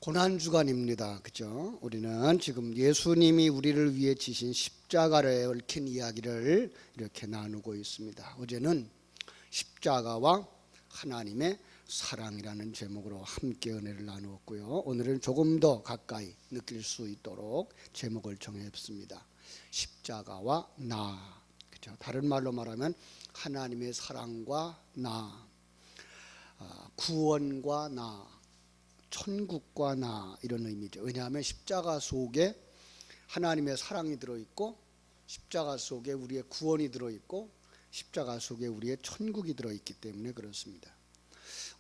고난주간입니다. 그죠? 우리는 지금 예수님이 우리를 위해 지신 십자가를 얽힌 이야기를 이렇게 나누고 있습니다. 어제는 십자가와 하나님의 사랑이라는 제목으로 함께 은혜를 나누었고요. 오늘은 조금 더 가까이 느낄 수 있도록 제목을 정했습니다. 십자가와 나. 그죠? 다른 말로 말하면 하나님의 사랑과 나, 구원과 나, 천국과 나, 이런 의미죠. 왜냐하면 십자가 속에 하나님의 사랑이 들어있고, 십자가 속에 우리의 구원이 들어있고, 십자가 속에 우리의 천국이 들어있기 때문에 그렇습니다.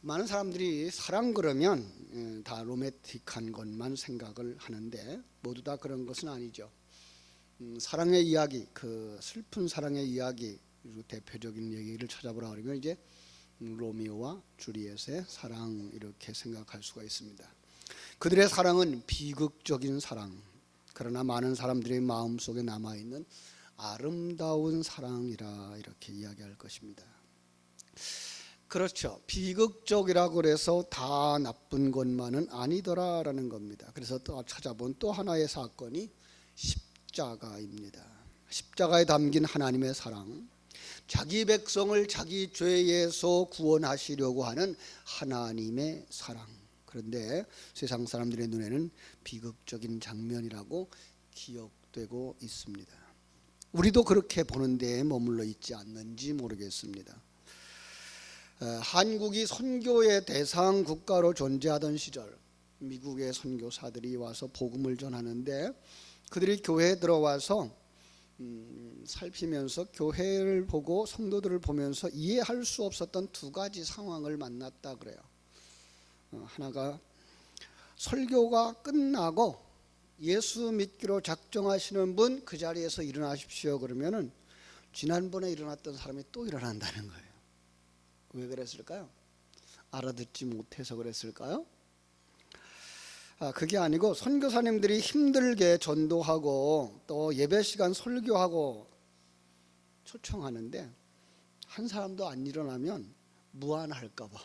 많은 사람들이 사랑 그러면 다 로맨틱한 것만 생각을 하는데 모두 다 그런 것은 아니죠. 사랑의 이야기, 그 슬픈 사랑의 이야기, 대표적인 얘기를 찾아보라 그러면 이제 로미오와 주리엣의 사랑, 이렇게 생각할 수가 있습니다. 그들의 사랑은 비극적인 사랑, 그러나 많은 사람들의 마음속에 남아있는 아름다운 사랑이라 이렇게 이야기할 것입니다. 그렇죠. 비극적이라고 해서 다 나쁜 것만은 아니더라라는 겁니다. 그래서 또 찾아본 또 하나의 사건이 십자가입니다. 십자가에 담긴 하나님의 사랑, 자기 백성을 자기 죄에서 구원하시려고 하는 하나님의 사랑. 그런데 세상 사람들의 눈에는 비극적인 장면이라고 기억되고 있습니다. 우리도 그렇게 보는 데에 머물러 있지 않는지 모르겠습니다. 한국이 선교의 대상 국가로 존재하던 시절, 미국의 선교사들이 와서 복음을 전하는데 그들이 교회에 들어와서 살피면서 교회를 보고 성도들을 보면서 이해할 수 없었던 두 가지 상황을 만났다 그래요. 하나가 설교가 끝나고 예수 믿기로 작정하시는 분 그 자리에서 일어나십시오 그러면은 지난번에 일어났던 사람이 또 일어난다는 거예요. 왜 그랬을까요? 알아듣지 못해서 그랬을까요? 그게 아니고 선교사님들이 힘들게 전도하고 또 예배 시간 설교하고 초청하는데 한 사람도 안 일어나면 무안할까 봐,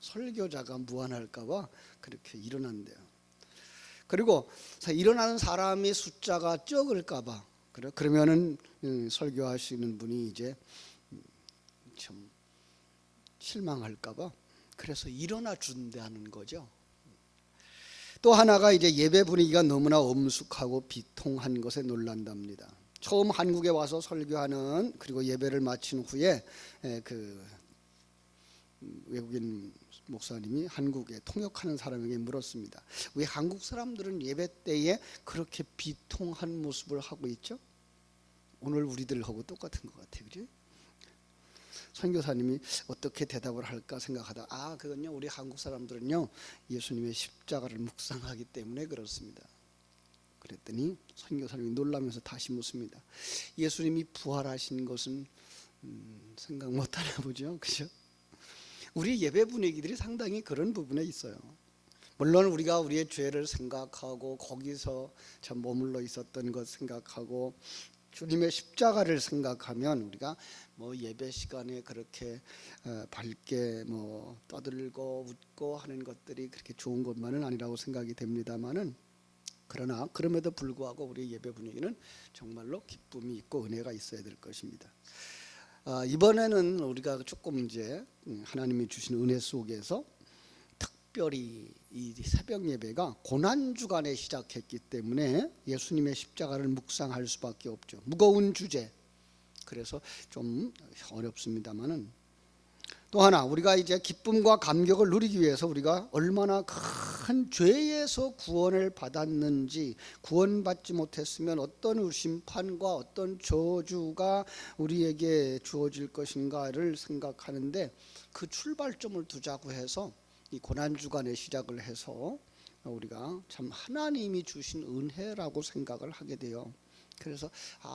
설교자가 무안할까 봐 그렇게 일어난대요. 그리고 일어나는 사람이 숫자가 적을까 봐, 그러면은 설교하시는 분이 이제 좀 실망할까 봐 그래서 일어나 준다는 거죠. 또 하나가 이제 예배 분위기가 너무나 엄숙하고 비통한 것에 놀란답니다. 처음 한국에 와서 설교하는, 그리고 예배를 마친 후에 그 외국인 목사님이 한국에 통역하는 사람에게 물었습니다. 왜 한국 사람들은 예배 때에 그렇게 비통한 모습을 하고 있죠? 오늘 우리들하고 똑같은 것 같아요, 그죠? 선교사님이 어떻게 대답을 할까 생각하다, 그건요, 우리 한국 사람들은요 예수님의 십자가를 묵상하기 때문에 그렇습니다. 그랬더니 선교사님이 놀라면서 다시 묻습니다. 예수님이 부활하신 것은 생각 못하나 보죠, 그죠? 우리 예배 분위기들이 상당히 그런 부분에 있어요. 물론 우리가 우리의 죄를 생각하고 거기서 참 머물러 있었던 것 생각하고 주님의 십자가를 생각하면 우리가 예배 시간에 그렇게 밝게 떠들고 웃고 하는 것들이 그렇게 좋은 것만은 아니라고 생각이 됩니다만은, 그러나 그럼에도 불구하고 우리의 예배 분위기는 정말로 기쁨이 있고 은혜가 있어야 될 것입니다. 이번에는 우리가 조금 이제 하나님이 주신 은혜 속에서 특별히 이 새벽 예배가 고난주간에 시작했기 때문에 예수님의 십자가를 묵상할 수밖에 없죠. 무거운 주제, 그래서 좀 어렵습니다만은, 또 하나 우리가 이제 기쁨과 감격을 누리기 위해서 우리가 얼마나 큰 죄에서 구원을 받았는지, 구원받지 못했으면 어떤 심판과 어떤 저주가 우리에게 주어질 것인가를 생각하는데 그 출발점을 두자고 해서 이 고난주간에 시작을 해서 우리가 참 하나님이 주신 은혜라고 생각을 하게 돼요. 그래서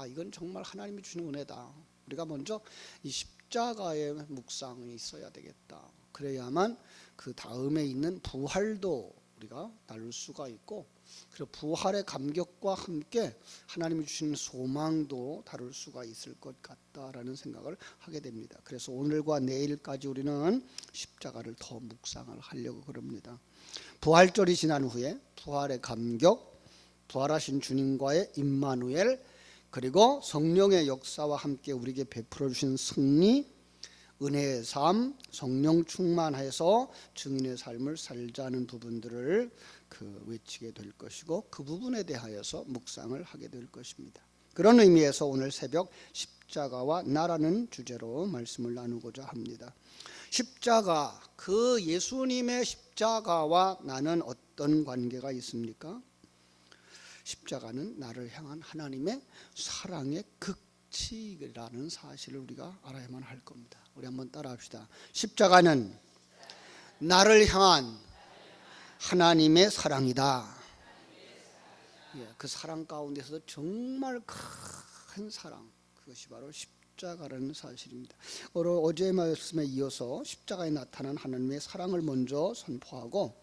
이건 정말 하나님이 주신 은혜다. 우리가 먼저 이 십자가의 묵상이 있어야 되겠다. 그래야만 그 다음에 있는 부활도 우리가 나눌 수가 있고, 그리고 부활의 감격과 함께 하나님이 주시는 소망도 다룰 수가 있을 것 같다라는 생각을 하게 됩니다. 그래서 오늘과 내일까지 우리는 십자가를 더 묵상을 하려고 그럽니다. 부활절이 지난 후에 부활의 감격, 부활하신 주님과의 임마누엘, 그리고 성령의 역사와 함께 우리에게 베풀어 주신 승리, 은혜의 삶, 성령 충만해서 증인의 삶을 살자는 부분들을 외치게 될 것이고, 그 부분에 대하여서 묵상을 하게 될 것입니다. 그런 의미에서 오늘 새벽 십자가와 나라는 주제로 말씀을 나누고자 합니다. 십자가, 그 예수님의 십자가와 나는 어떤 관계가 있습니까? 십자가는 나를 향한 하나님의 사랑의 극치라는 사실을 우리가 알아야만 할 겁니다. 우리 한번 따라합시다. 십자가는 나를 향한 하나님의 사랑이다. 그 사랑 가운데서도 정말 큰 사랑, 그것이 바로 십자가라는 사실입니다. 어제의 말씀에 이어서 십자가에 나타난 하나님의 사랑을 먼저 선포하고,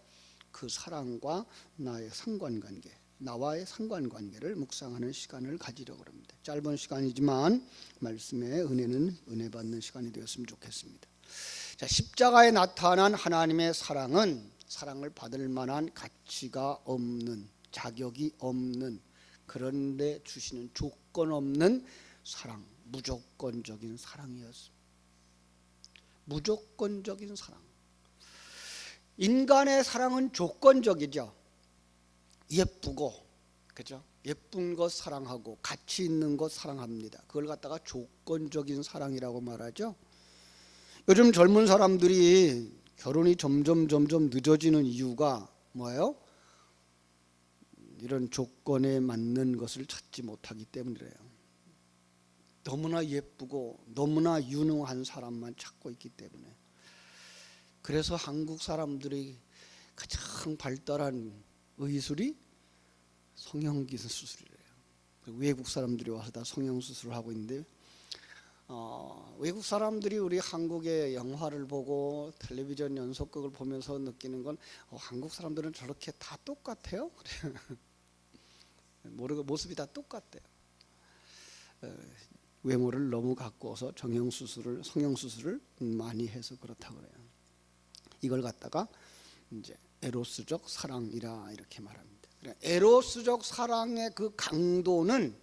그 사랑과 나의 상관관계, 나와의 상관관계를 묵상하는 시간을 가지려고 합니다. 짧은 시간이지만 말씀의 은혜는 은혜 받는 시간이 되었으면 좋겠습니다. 자, 십자가에 나타난 하나님의 사랑은 사랑을 받을 만한 가치가 없는, 자격이 없는, 그런데 주시는 조건 없는 사랑, 무조건적인 사랑이었습니다. 무조건적인 사랑. 인간의 사랑은 조건적이죠. 예쁘고, 그죠? 예쁜 것 사랑하고 가치 있는 것 사랑합니다. 그걸 갖다가 조건적인 사랑이라고 말하죠. 요즘 젊은 사람들이 결혼이 점점 늦어지는 이유가 뭐예요? 이런 조건에 맞는 것을 찾지 못하기 때문이래요. 너무나 예쁘고 너무나 유능한 사람만 찾고 있기 때문에. 그래서 한국 사람들이 가장 발달한 의술이 성형기술 수술이래요. 외국 사람들이 와서 다 성형수술을 하고 있는데, 외국 사람들이 우리 한국의 영화를 보고 텔레비전 연속극을 보면서 느끼는 건 한국 사람들은 저렇게 다 똑같아요. 모르고 모습이 다 똑같대요. 외모를 너무 가꾸어서 성형수술을 많이 해서 그렇다고 그래요. 이걸 갖다가 이제 에로스적 사랑이라 이렇게 말합니다. 에로스적 사랑의 그 강도는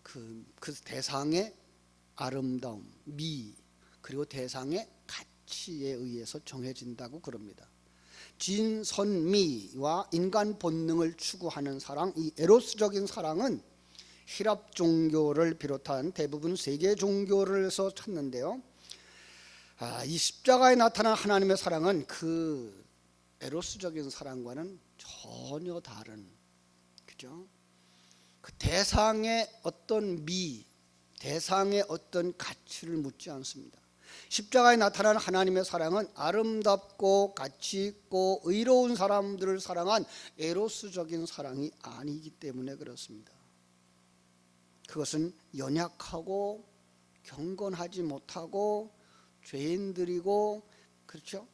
그 대상의 아름다움, 미, 그리고 대상의 가치에 의해서 정해진다고 그럽니다. 진선미와 인간 본능을 추구하는 사랑, 이 에로스적인 사랑은 히랍 종교를 비롯한 대부분 세계 종교를서 찾는데요. 이 십자가에 나타난 하나님의 사랑은 그 에로스적인 사랑과는 전혀 다른, 그죠? 그 대상의 어떤 미, 대상의 어떤 가치를 묻지 않습니다. 십자가에 나타난 하나님의 사랑은 아름답고 가치 있고 의로운 사람들을 사랑한 에로스적인 사랑이 아니기 때문에 그렇습니다. 그것은 연약하고 경건하지 못하고 죄인들이고, 그렇죠?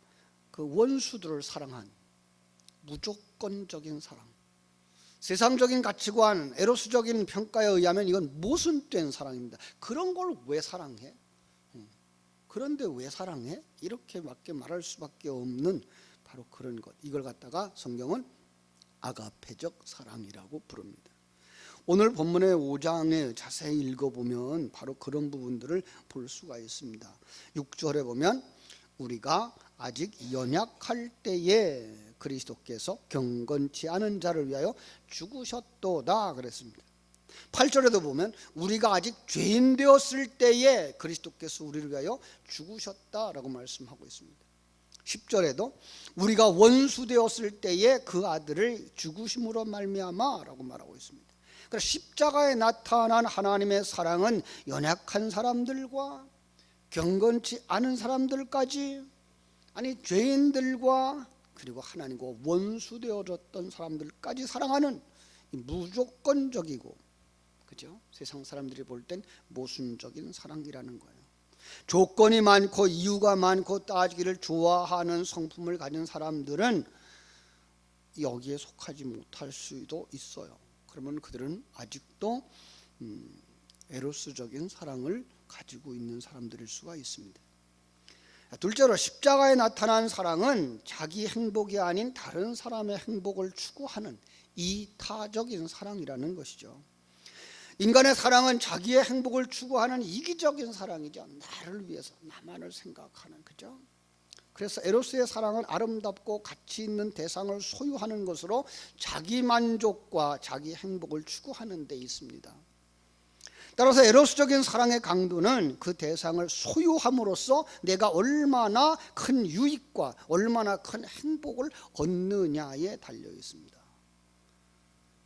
그 원수들을 사랑한 무조건적인 사랑. 세상적인 가치관, 에로스적인 평가에 의하면 이건 모순된 사랑입니다. 그런 걸 왜 사랑해? 그런데 왜 사랑해? 이렇게밖에 말할 수밖에 없는 바로 그런 것. 이걸 갖다가 성경은 아가페적 사랑이라고 부릅니다. 오늘 본문의 5장에 자세히 읽어보면 바로 그런 부분들을 볼 수가 있습니다. 6절에 보면 우리가 아직 연약할 때에 그리스도께서 경건치 않은 자를 위하여 죽으셨도다 그랬습니다. 8절에도 보면 우리가 아직 죄인 되었을 때에 그리스도께서 우리를 위하여 죽으셨다라고 말씀하고 있습니다. 10절에도 우리가 원수 되었을 때에 그 아들을 죽으심으로 말미암아라고 말하고 있습니다. 그래서 십자가에 나타난 하나님의 사랑은 연약한 사람들과 경건치 않은 사람들까지, 아니 죄인들과 그리고 하나님과 원수 되어졌던 사람들까지 사랑하는 무조건적이고, 그죠? 세상 사람들이 볼 땐 모순적인 사랑이라는 거예요. 조건이 많고 이유가 많고 따지기를 좋아하는 성품을 가진 사람들은 여기에 속하지 못할 수도 있어요. 그러면 그들은 아직도 에로스적인 사랑을 가지고 있는 사람들일 수가 있습니다. 둘째로 십자가에 나타난 사랑은 자기 행복이 아닌 다른 사람의 행복을 추구하는 이타적인 사랑이라는 것이죠. 인간의 사랑은 자기의 행복을 추구하는 이기적인 사랑이죠. 나를 위해서 나만을 생각하는, 그죠? 그래서 에로스의 사랑은 아름답고 가치 있는 대상을 소유하는 것으로 자기 만족과 자기 행복을 추구하는 데 있습니다. 따라서 에로스적인 사랑의 강도는 그 대상을 소유함으로써 내가 얼마나 큰 유익과 얼마나 큰 행복을 얻느냐에 달려 있습니다.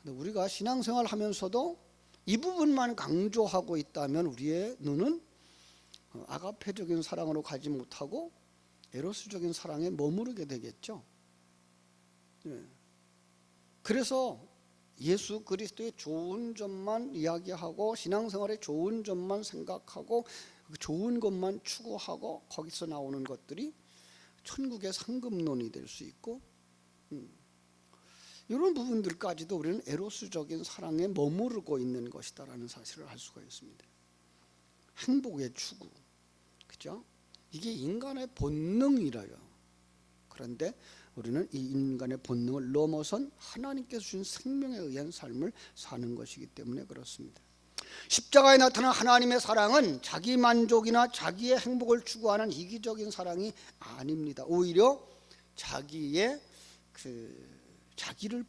근데 우리가 신앙생활 하면서도 이 부분만 강조하고 있다면 우리의 눈은 아가페적인 사랑으로 가지 못하고 에로스적인 사랑에 머무르게 되겠죠. 그래서 예수 그리스도의 좋은 점만 이야기하고 신앙생활의 좋은 점만 생각하고 좋은 것만 추구하고 거기서 나오는 것들이 천국의 상급론이 될 수 있고, 이런 부분들까지도 우리는 에로스적인 사랑에 머무르고 있는 것이다라는 사실을 알 수가 있습니다. 행복의 추구, 그죠? 이게 인간의 본능이라요. 그런데 우리는 이 인간의 본능을 넘어선 하나님께서 주신 생명에 의한 삶을 사는 것이기 때문에 그렇습니다. 십자가에 나타난 하나님의 사랑은 자기 만족이나 자기의 행복을 추구하는 이기적인 사랑이 아닙니다. 오히려 자기를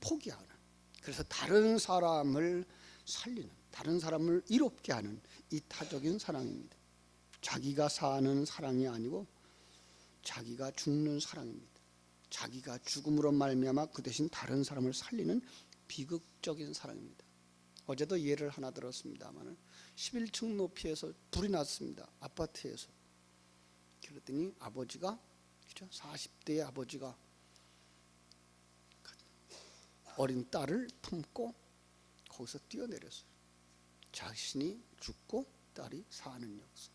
포기하는, 그래서 다른 사람을 살리는, 다른 사람을 이롭게 하는 이타적인 사랑입니다. 자기가 사는 사랑이 아니고 자기가 죽는 사랑입니다. 자기가 죽음으로 말미암아 그 대신 다른 사람을 살리는 비극적인 사랑입니다. 어제도 예를 하나 들었습니다만 11층 높이에서 불이 났습니다. 아파트에서. 그랬더니 아버지가, 그죠? 40대의 아버지가 어린 딸을 품고 거기서 뛰어내렸어요. 자신이 죽고 딸이 사는 역사.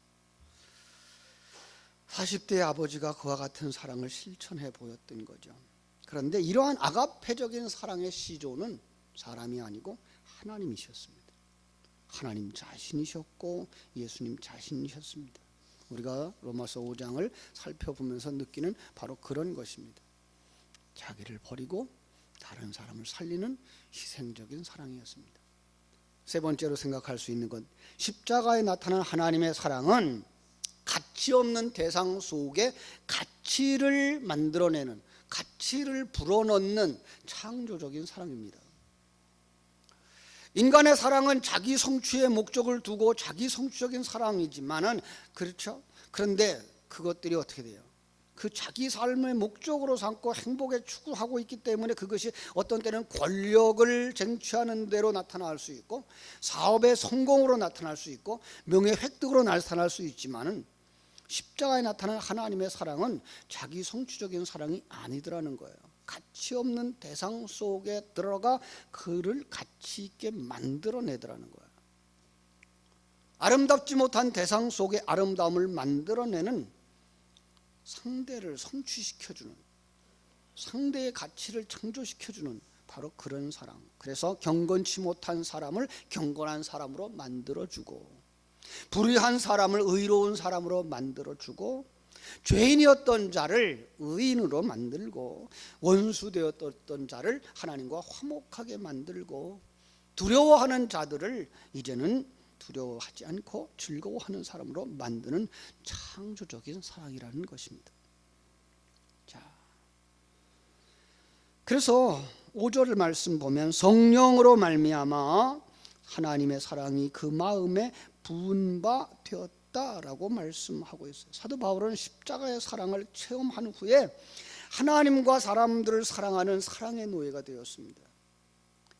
40대의 아버지가 그와 같은 사랑을 실천해 보였던 거죠. 그런데 이러한 아가페적인 사랑의 시조는 사람이 아니고 하나님이셨습니다. 하나님 자신이셨고 예수님 자신이셨습니다. 우리가 로마서 5장을 살펴보면서 느끼는 바로 그런 것입니다. 자기를 버리고 다른 사람을 살리는 희생적인 사랑이었습니다. 세 번째로 생각할 수 있는 것, 십자가에 나타난 하나님의 사랑은 가치 없는 대상 속에 가치를 만들어내는, 가치를 불어넣는 창조적인 사랑입니다. 인간의 사랑은 자기 성취의 목적을 두고 자기 성취적인 사랑이지만은, 그렇죠? 그런데 그것들이 어떻게 돼요? 그 자기 삶의 목적으로 삼고 행복에 추구하고 있기 때문에 그것이 어떤 때는 권력을 쟁취하는 대로 나타날 수 있고, 사업의 성공으로 나타날 수 있고, 명예 획득으로 나타날 수 있지만은 십자가에 나타난 하나님의 사랑은 자기 성취적인 사랑이 아니더라는 거예요. 가치 없는 대상 속에 들어가 그를 가치 있게 만들어내더라는 거예요. 아름답지 못한 대상 속에 아름다움을 만들어내는, 상대를 성취시켜주는, 상대의 가치를 창조시켜주는 바로 그런 사랑. 그래서 경건치 못한 사람을 경건한 사람으로 만들어주고, 불의한 사람을 의로운 사람으로 만들어주고, 죄인이었던 자를 의인으로 만들고, 원수되었던 자를 하나님과 화목하게 만들고, 두려워하는 자들을 이제는 두려워하지 않고 즐거워하는 사람으로 만드는 창조적인 사랑이라는 것입니다. 자, 그래서 5절 말씀 보면 성령으로 말미암아 하나님의 사랑이 그 마음에 부은 바 되었다라고 말씀하고 있어요. 사도 바울은 십자가의 사랑을 체험한 후에 하나님과 사람들을 사랑하는 사랑의 노예가 되었습니다.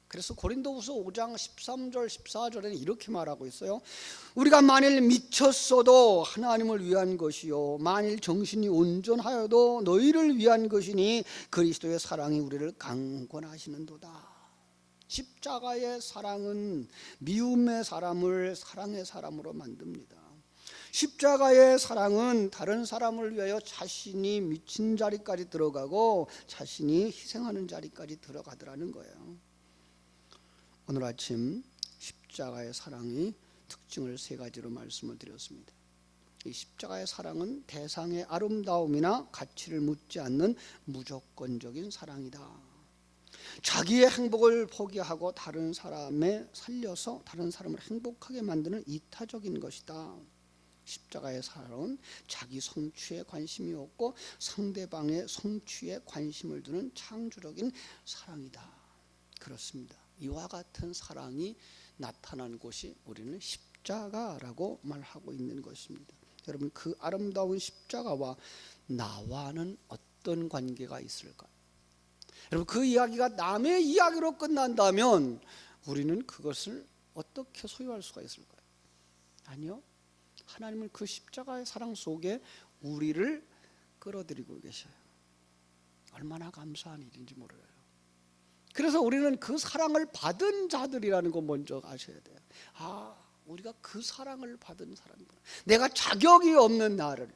그래서 고린도후서 5장 13절 14절에는 이렇게 말하고 있어요. 우리가 만일 미쳤어도 하나님을 위한 것이요 만일 정신이 온전하여도 너희를 위한 것이니 그리스도의 사랑이 우리를 강권하시는도다. 십자가의 사랑은 미움의 사람을 사랑의 사람으로 만듭니다. 십자가의 사랑은 다른 사람을 위하여 자신이 미친 자리까지 들어가고 자신이 희생하는 자리까지 들어가더라는 거예요. 오늘 아침 십자가의 사랑의 특징을 세 가지로 말씀을 드렸습니다. 이 십자가의 사랑은 대상의 아름다움이나 가치를 묻지 않는 무조건적인 사랑이다. 자기의 행복을 포기하고 다른 사람에 살려서 다른 사람을 행복하게 만드는 이타적인 것이다. 십자가의 사랑은 자기 성취에 관심이 없고 상대방의 성취에 관심을 두는 창조적인 사랑이다. 그렇습니다. 이와 같은 사랑이 나타난 곳이 우리는 십자가라고 말하고 있는 것입니다. 여러분, 그 아름다운 십자가와 나와는 어떤 관계가 있을까요? 여러분, 그 이야기가 남의 이야기로 끝난다면 우리는 그것을 어떻게 소유할 수가 있을까요? 아니요. 하나님은 그 십자가의 사랑 속에 우리를 끌어들이고 계셔요. 얼마나 감사한 일인지 몰라요. 그래서 우리는 그 사랑을 받은 자들이라는 거 먼저 아셔야 돼요. 아, 우리가 그 사랑을 받은 사람이구나. 내가 자격이 없는 나를,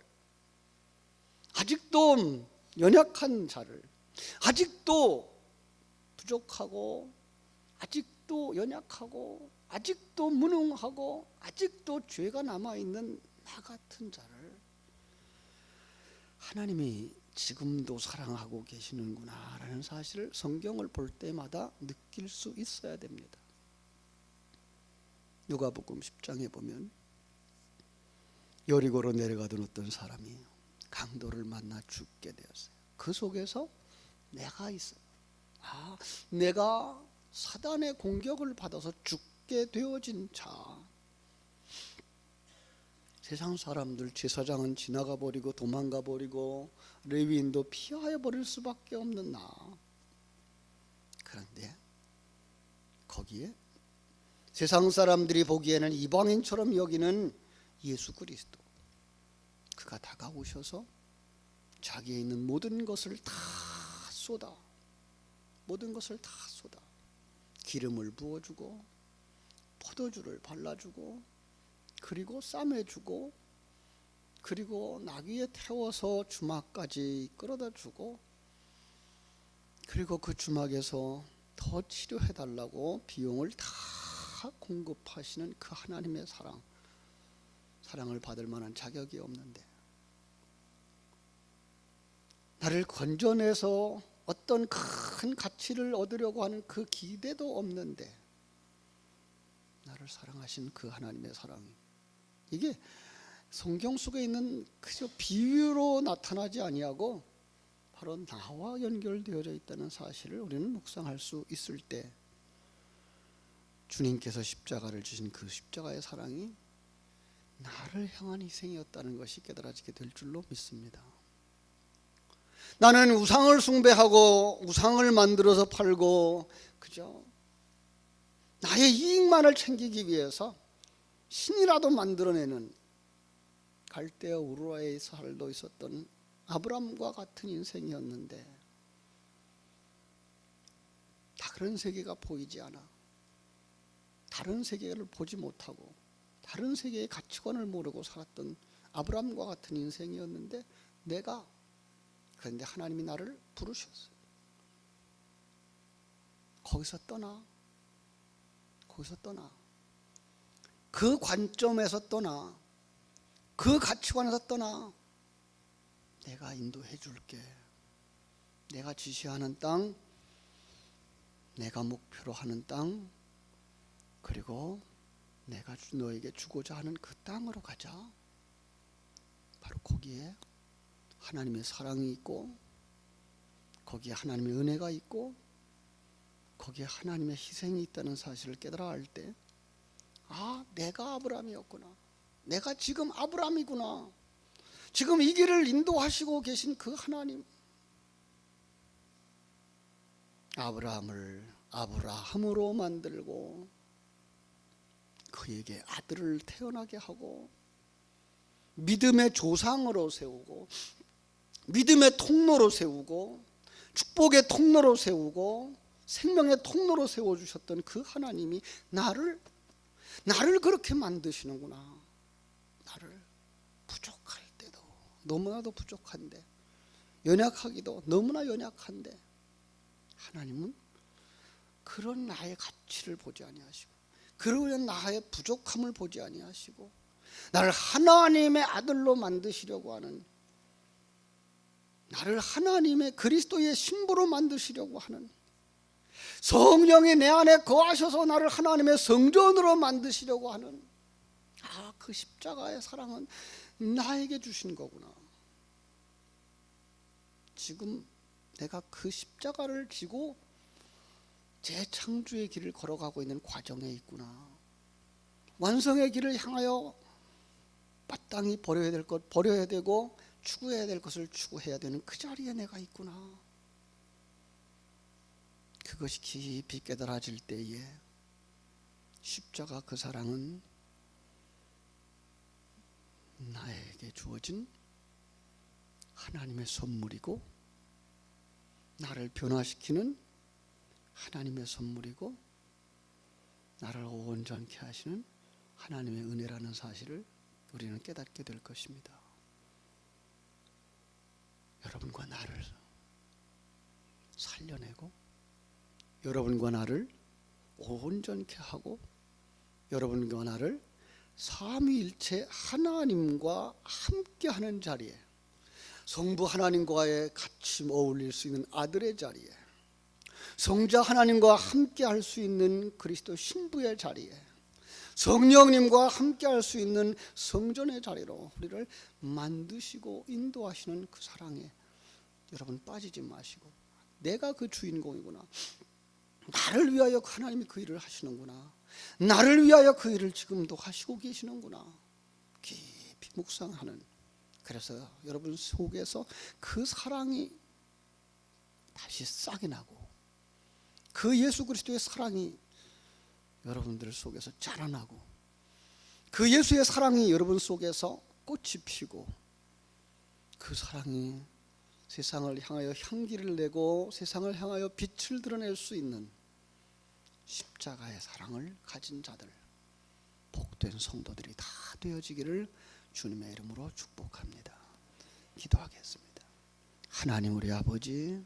아직도 연약한 자를, 아직도 부족하고 아직도 연약하고 아직도 무능하고 아직도 죄가 남아있는 나 같은 자를 하나님이 지금도 사랑하고 계시는구나 라는 사실을 성경을 볼 때마다 느낄 수 있어야 됩니다. 누가복음 10장에 보면 여리고로 내려가던 어떤 사람이 강도를 만나 죽게 되었어요. 그 속에서 내가 있어요. 아, 내가 사단의 공격을 받아서 죽게 되어진 자. 세상 사람들, 제사장은 지나가 버리고 도망가 버리고 레위인도 피하여 버릴 수밖에 없는 나. 그런데 거기에 세상 사람들이 보기에는 이방인처럼 여기는 예수 그리스도, 그가 다가오셔서 자기에 있는 모든 것을 다 쏟아, 모든 것을 다 쏟아 기름을 부어주고 포도주를 발라주고 그리고 싸매주고 그리고 나귀에 태워서 주막까지 끌어다 주고 그리고 그 주막에서 더 치료해달라고 비용을 다 공급하시는 그 하나님의 사랑을 받을 만한 자격이 없는데, 나를 건져내서 어떤 큰 가치를 얻으려고 하는 그 기대도 없는데 나를 사랑하신 그 하나님의 사랑이, 이게 성경 속에 있는 그저 비유로 나타나지 아니하고 바로 나와 연결되어져 있다는 사실을 우리는 묵상할 수 있을 때 주님께서 십자가를 주신 그 십자가의 사랑이 나를 향한 희생이었다는 것이 깨달아지게 될 줄로 믿습니다. 나는 우상을 숭배하고 우상을 만들어서 팔고 그죠? 나의 이익만을 챙기기 위해서 신이라도 만들어내는 갈대아 우르라에 살고 있었던 아브람과 같은 인생이었는데 다른 세계가 보이지 않아. 다른 세계를 보지 못하고 다른 세계의 가치관을 모르고 살았던 아브람과 같은 인생이었는데 그런데 하나님이 나를 부르셨어요. 거기서 떠나. 그 관점에서 떠나. 그 가치관에서 떠나. 내가 인도해 줄게. 내가 지시하는 땅, 내가 목표로 하는 땅, 그리고 내가 너에게 주고자 하는 그 땅으로 가자. 바로 거기에 하나님의 사랑이 있고 거기에 하나님의 은혜가 있고 거기에 하나님의 희생이 있다는 사실을 깨달아 알 때, 아, 내가 아브라함이었구나. 내가 지금 아브라함이구나. 지금 이 길을 인도하시고 계신 그 하나님, 아브라함을 아브라함으로 만들고 그에게 아들을 태어나게 하고 믿음의 조상으로 세우고 믿음의 통로로 세우고 축복의 통로로 세우고 생명의 통로로 세워주셨던 그 하나님이 나를 그렇게 만드시는구나. 너무나도 부족한데, 연약하기도 너무나 연약한데, 하나님은 그런 나의 가치를 보지 아니하시고, 그런 나의 부족함을 보지 아니하시고, 나를 하나님의 아들로 만드시려고 하는, 나를 하나님의 그리스도의 신부로 만드시려고 하는, 성령이 내 안에 거하셔서 나를 하나님의 성전으로 만드시려고 하는, 그 십자가의 사랑은 나에게 주신 거구나. 지금 내가 그 십자가를 지고 재창조의 길을 걸어가고 있는 과정에 있구나. 완성의 길을 향하여 마땅히 버려야 될 것 버려야 되고, 추구해야 될 것을 추구해야 되는 그 자리에 내가 있구나. 그것이 깊이 깨달아질 때에 십자가 그 사랑은 나에게 주어진 하나님의 선물이고, 나를 변화시키는 하나님의 선물이고, 나를 온전케 하시는 하나님의 은혜라는 사실을 우리는 깨닫게 될 것입니다. 여러분과 나를 살려내고, 여러분과 나를 온전케 하고, 여러분과 나를 삼위일체 하나님과 함께하는 자리에, 성부 하나님과의 같이 어울릴 수 있는 아들의 자리에, 성자 하나님과 함께할 수 있는 그리스도 신부의 자리에, 성령님과 함께할 수 있는 성전의 자리로 우리를 만드시고 인도하시는 그 사랑에 여러분 빠지지 마시고, 내가 그 주인공이구나, 나를 위하여 하나님이 그 일을 하시는구나, 나를 위하여 그 일을 지금도 하시고 계시는구나, 깊이 묵상하는, 그래서 여러분 속에서 그 사랑이 다시 싹이 나고, 그 예수 그리스도의 사랑이 여러분들 속에서 자라나고, 그 예수의 사랑이 여러분 속에서 꽃이 피고, 그 사랑이 세상을 향하여 향기를 내고 세상을 향하여 빛을 드러낼 수 있는 십자가의 사랑을 가진 자들, 복된 성도들이 다 되어지기를 주님의 이름으로 축복합니다. 기도하겠습니다. 하나님 우리 아버지,